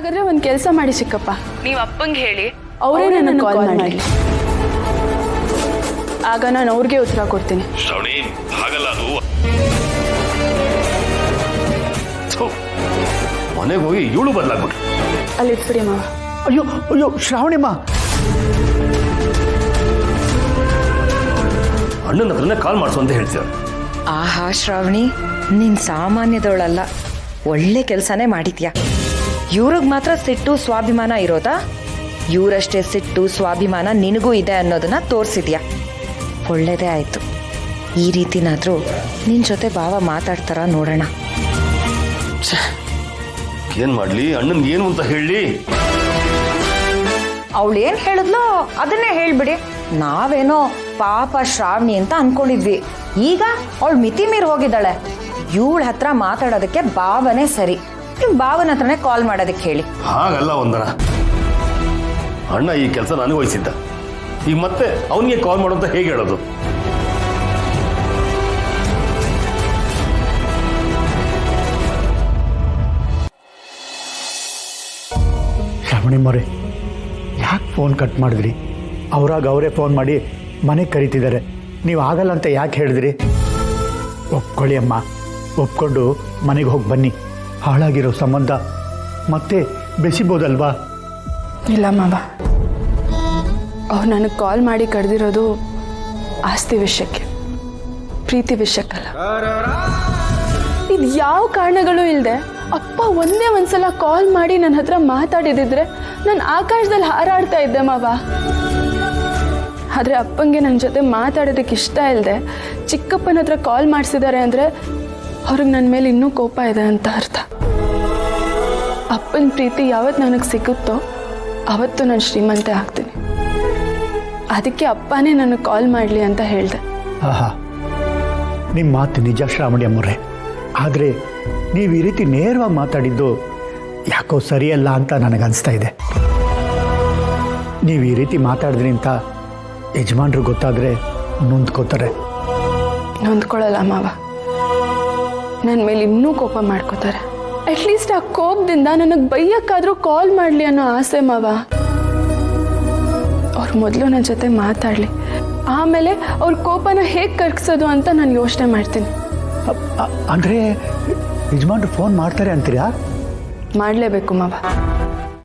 ಹಾಗಾದ್ರೆ ಒಂದು ಕೆಲಸ ಮಾಡಿ ಚಿಕ್ಕಪ್ಪ, ನೀವು ಅಪ್ಪಂಗೆ ಹೇಳಿ ಅವರೇ ನನ್ನ ಕಾಲ್ ಮಾಡಿ, ಆಗ ನಾನು ಅವ್ರಿಗೆ ಉತ್ತರ ಕೊಡ್ತೀನಿ. ಶ್ರಾವಣಿ, ಹಾಗಲ್ಲ ಅದು. ಮನೆಗೆ ಹೋಗಿ ಇವಳು ಬದಲಾಗ್ಬಿಟ್ರು. ಅಲ್ಲಿ ಇಟ್ಬಿಡಿ ಮಾವ. ಅಯ್ಯೋ ಅಯ್ಯೋ ಶ್ರಾವಣಿಮ್ಮ, ಅಣ್ಣನ ಹತ್ರನೇ ಕಾಲ್ ಮಾಡಿಸು ಅಂತ ಹೇಳ್ತೀರ. ಆಹಾ ಶ್ರಾವಣಿ, ನೀನ್ ಸಾಮಾನ್ಯದವಳಲ್ಲ, ಒಳ್ಳೆ ಕೆಲಸನೇ ಮಾಡಿದ್ಯಾ. ಇವ್ರಿಗೆ ಮಾತ್ರ ಸಿಟ್ಟು ಸ್ವಾಭಿಮಾನ ಇರೋದಾ? ಇವರಷ್ಟೇ ಸಿಟ್ಟು ಸ್ವಾಭಿಮಾನ ನಿನಗೂ ಇದೆ ಅನ್ನೋದನ್ನ ತೋರಿಸಿದ್ಯಾ. ಒಳ್ಳೇದೇ ಆಯ್ತು. ಈ ರೀತಿನಾದ್ರೂ ನಿನ್ ಜೊತೆ ಭಾವ ಮಾತಾಡ್ತಾರ ನೋಡೋಣ. ಏನ್ ಮಾಡ್ಲಿ, ಅಣ್ಣನ್ಗೆ ಏನು ಅಂತ ಹೇಳಿ. ಅವಳು ಏನ್ ಹೇಳಿದ್ಲೋ ಅದನ್ನೇ ಹೇಳ್ಬಿಡಿ. ನಾವೇನೋ ಪಾಪ ಶ್ರಾವಣಿ ಅಂತ ಅನ್ಕೊಂಡಿದ್ವಿ, ಈಗ ಅವಳು ಮಿತಿ ಮೀರಿ ಹೋಗಿದ್ದಾಳೆ. ಇವಳ ಹತ್ರ ಮಾತಾಡೋದಕ್ಕೆ ಭಾವನೆ ಸರಿ. ನಿಮ್ ಭಾವನ ಹತ್ರನೇ ಕಾಲ್ ಮಾಡೋದಕ್ಕೆ ಹೇಳಿ. ಹಾಗಲ್ಲ ವಂದನ, ಅಣ್ಣ ಈ ಕೆಲಸ ನನಗೆ ವಹಿಸಿದ್ದ, ಈಗ ಮತ್ತೆ ಅವನಿಗೆ ಕಾಲ್ ಮಾಡು ಅಂತ ಹೇಗೆ ಹೇಳೋದು? ಶ್ರಾವಣಿಮ್ಮರೇ, ಯಾಕೆ ಫೋನ್ ಕಟ್ ಮಾಡಿದ್ರಿ? ಅವರಾಗ ಅವರೇ ಫೋನ್ ಮಾಡಿ ಮನೆಗೆ ಕರೀತಿದ್ದಾರೆ. ನೀವು ಆಗಲ್ಲ ಅಂತ ಯಾಕೆ ಹೇಳಿದ್ರಿ? ಒಪ್ಕೊಳ್ಳಿ ಅಮ್ಮ, ಒಪ್ಕೊಂಡು ಮನೆಗೆ ಹೋಗಿ ಬನ್ನಿ. ಹಾಳಾಗಿರೋ ಸಂಬಂಧ ಮತ್ತೆ ಬೆಸಿಬೋದಲ್ವಾ? ಇಲ್ಲ ಮಾವ, ಅವ್ರು ನನಗೆ ಕಾಲ್ ಮಾಡಿ ಕರೆದಿರೋದು ಆಸ್ತಿ ವಿಷಯಕ್ಕೆ, ಪ್ರೀತಿ ವಿಷಯಕ್ಕಲ್ಲ. ಇದು ಯಾವ ಕಾರಣಗಳು ಇಲ್ಲದೆ ಅಪ್ಪ ಒಂದೇ ಒಂದ್ಸಲ ಕಾಲ್ ಮಾಡಿ ನನ್ನ ಹತ್ರ ಮಾತಾಡಿದಿದ್ರೆ ನಾನು ಆಕಾಶದಲ್ಲಿ ಹಾರಾಡ್ತಾ ಇದ್ದೆ ಮಾವ. ಆದರೆ ಅಪ್ಪಂಗೆ ನನ್ನ ಜೊತೆ ಮಾತಾಡೋದಕ್ಕೆ ಇಷ್ಟ ಇಲ್ಲದೆ ಚಿಕ್ಕಪ್ಪನ ಹತ್ರ ಕಾಲ್ ಮಾಡಿಸಿದ್ದಾರೆ ಅಂದರೆ ಅವ್ರಿಗೆ ನನ್ನ ಮೇಲೆ ಇನ್ನೂ ಕೋಪ ಇದೆ ಅಂತ ಅರ್ಥ. ಅಪ್ಪನ ಪ್ರೀತಿ ಯಾವತ್ತು ನನಗೆ ಸಿಗುತ್ತೋ ಅವತ್ತು ನಾನು ಶ್ರೀಮಂತೆ ಆಗ್ತೀನಿ. ಅದಕ್ಕೆ ಅಪ್ಪನೇ ನನಗೆ ಕಾಲ್ ಮಾಡಲಿ ಅಂತ ಹೇಳಿದೆ. ಆಹಾ, ನಿಮ್ಮ ಮಾತು ನಿಜ ಶ್ರಾವಣಿ ಅಮ್ಮರೇ. ಆದರೆ ನೀವು ಈ ರೀತಿ ನೇರವಾಗಿ ಮಾತಾಡಿದ್ದು ಯಾಕೋ ಸರಿಯಲ್ಲ ಅಂತ ನನಗನ್ನಿಸ್ತಾ ಇದೆ. ನೀವು ಈ ರೀತಿ ಮಾತಾಡಿದ್ರಿ ಅಂತ ಯಜಮಾನ್ರು ಗೊತ್ತಾದರೆ ನೊಂದ್ಕೋತಾರೆ. ನೊಂದ್ಕೊಳ್ಳಲ್ಲ ಮಾವ, ನನ್ನ ಮೇಲೆ ಇನ್ನೂ ಕೋಪ ಮಾಡ್ಕೋತಾರೆ. ಅಟ್ಲೀಸ್ಟ್ ಆ ಕೋಪದಿಂದ ನನಗೆ ಬೈಯಕ್ಕಾದರೂ ಕಾಲ್ ಮಾಡಲಿ ಅನ್ನೋ ಆಸೆ ಮಾವ. ಅವ್ರು ಮೊದಲು ನನ್ನ ಜೊತೆ ಮಾತಾಡಲಿ, ಆಮೇಲೆ ಅವ್ರ ಕೋಪನ ಹೇಗೆ ಕರ್ಗಿಸೋದು ಅಂತ ನಾನು ಯೋಚನೆ ಮಾಡ್ತೀನಿ. ಅಂದರೆ ಯಜಮಾನ್ರು ಫೋನ್ ಮಾಡ್ತಾರೆ ಅಂತೀರಾ? ಮಾಡಲೇಬೇಕು ಮಾವ.